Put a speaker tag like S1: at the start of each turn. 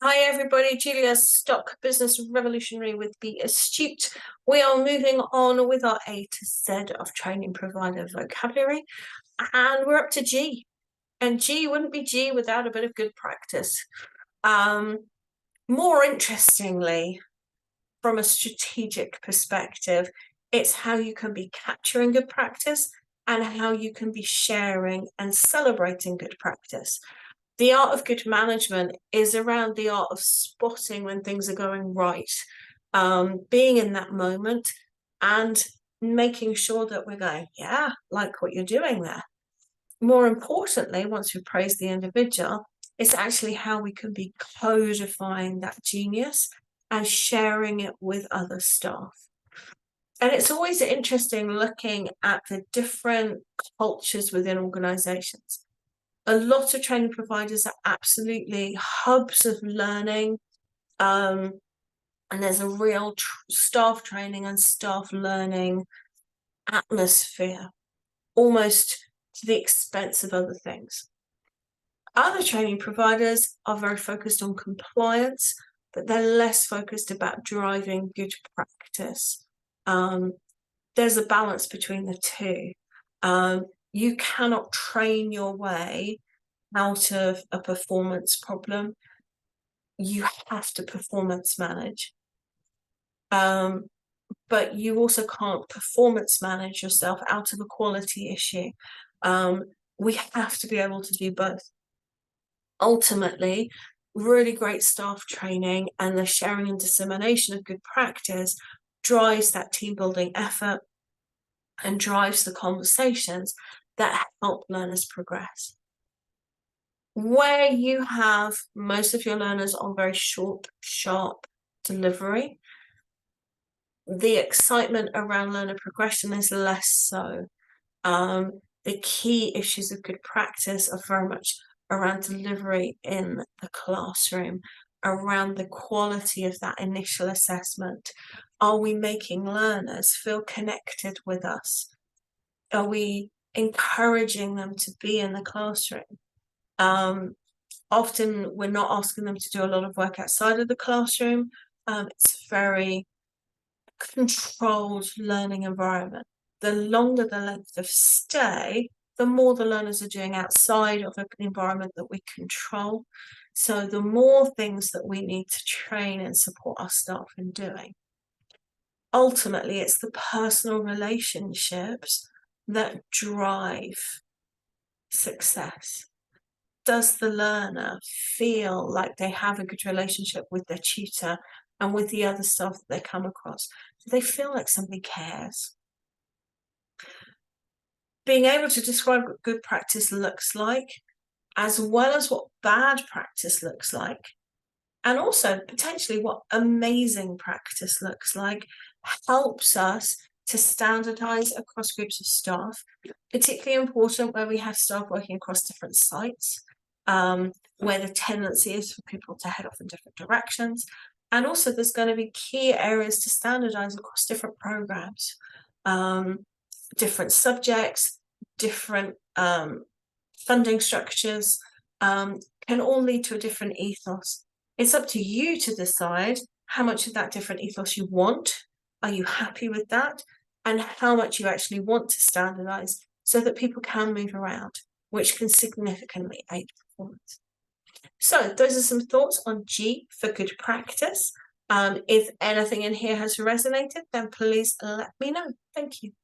S1: Hi everybody, Julia Stock, business revolutionary with Be Astute. We are moving on with our A to Z of training provider vocabulary, and we're up to G. And G wouldn't be G without a bit of good practice. More interestingly, from a strategic perspective, it's how you can be capturing good practice and how you can be sharing and celebrating good practice. The art of good management is around the art of spotting when things are going right, being in that moment and making sure that we're going, yeah, like what you're doing there. More importantly, once we praise the individual, it's actually how we can be codifying that genius and sharing it with other staff. And it's always interesting looking at the different cultures within organizations. A lot of training providers are absolutely hubs of learning, and there's a real staff training and staff learning atmosphere, almost to the expense of other things. Other training providers are very focused on compliance, but they're less focused about driving good practice. There's a balance between the two. You cannot train your way out of a performance problem. You have to performance manage. But you also can't performance manage yourself out of a quality issue. We have to be able to do both. Ultimately, really great staff training and the sharing and dissemination of good practice drives that team building effort and drives the conversations that help learners progress. Where you have most of your learners on very short, sharp delivery, the excitement around learner progression is less so. The key issues of good practice are very much around delivery in the classroom, around the quality of that initial assessment. Are we making learners feel connected with us? Are we encouraging them to be in the classroom? Often we're not asking them to do a lot of work outside of the classroom. It's very controlled learning environment. The longer the length of stay, the more the learners are doing outside of an environment that we control. So the more things that we need to train and support our staff in doing. Ultimately, it's the personal relationships that drive success. Does the learner feel like they have a good relationship with their tutor and with the other staff that they come across? Do they feel like somebody cares? Being able to describe what good practice looks like, as well as what bad practice looks like, and also potentially what amazing practice looks like, helps us to standardize across groups of staff, particularly important where we have staff working across different sites, where the tendency is for people to head off in different directions. And also there's going to be key areas to standardize across different programs, different subjects, different funding structures, can all lead to a different ethos. It's up to you to decide how much of that different ethos you want. Are you happy with that? And how much you actually want to standardize so that people can move around, which can significantly aid performance. So those are some thoughts on G for good practice. If anything in here has resonated, then please let me know. Thank you.